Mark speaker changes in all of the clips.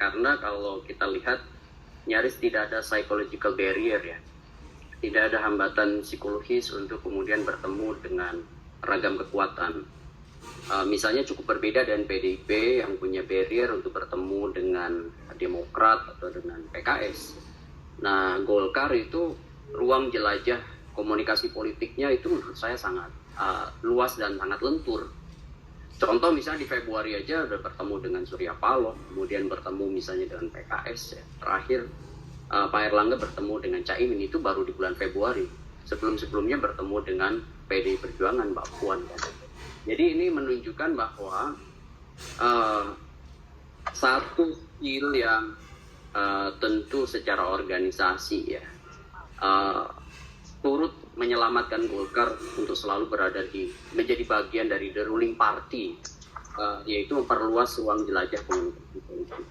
Speaker 1: karena kalau kita lihat nyaris tidak ada psychological barrier ya, tidak ada hambatan psikologis untuk kemudian bertemu dengan ragam kekuatan. Misalnya cukup berbeda dengan PDIP yang punya barrier untuk bertemu dengan Demokrat atau dengan PKS. Nah, Golkar itu ruang jelajah komunikasi politiknya itu menurut saya sangat luas dan sangat lentur. Contoh misalnya di Februari aja udah bertemu dengan Surya Paloh, kemudian bertemu misalnya dengan PKS ya. Terakhir Pak Erlangga bertemu dengan Caimin itu baru di bulan Februari. Sebelum-sebelumnya bertemu dengan PDI Perjuangan, Mbak Puan. Jadi ini menunjukkan bahwa satu skill yang tentu secara organisasi ya turut menyelamatkan Golkar untuk selalu berada menjadi bagian dari the ruling party, yaitu memperluas ruang jelajah komunikasi politik.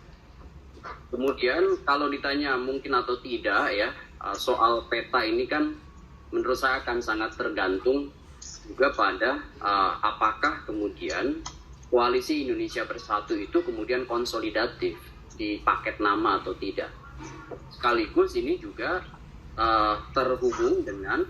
Speaker 1: Kemudian kalau ditanya mungkin atau tidak ya, soal peta ini kan menurut saya akan sangat tergantung juga pada apakah kemudian koalisi Indonesia Bersatu itu kemudian konsolidatif di paket nama atau tidak. Sekaligus ini juga terhubung dengan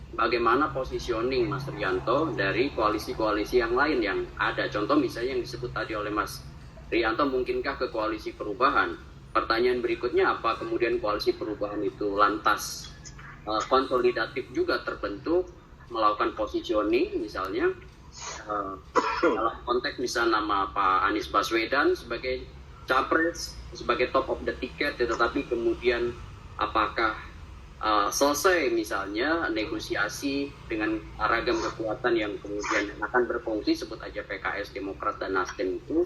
Speaker 1: bagaimana positioning Mas Rianto dari koalisi-koalisi yang lain yang ada. Contoh misalnya yang disebut tadi oleh Mas Rianto, mungkinkah ke koalisi perubahan? Pertanyaan berikutnya, apa kemudian koalisi perubahan itu lantas konsolidatif juga terbentuk, melakukan positioning misalnya dalam konteks misalnya nama Pak Anies Baswedan sebagai capres, sebagai top of the ticket, tetapi kemudian apakah selesai misalnya negosiasi dengan ragam kekuatan yang kemudian akan berfungsi, sebut aja PKS, Demokrat, dan Nasdem itu,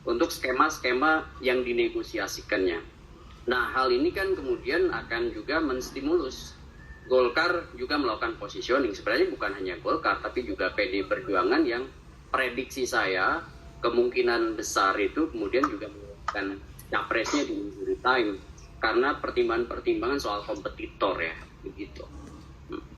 Speaker 1: untuk skema-skema yang dinegosiasikannya. Nah, hal ini kan kemudian akan juga menstimulus Golkar juga melakukan positioning. Sebenarnya bukan hanya Golkar, tapi juga PDI Perjuangan yang prediksi saya kemungkinan besar itu kemudian juga melakukan capresnya di injury time karena pertimbangan-pertimbangan soal kompetitor ya, begitu.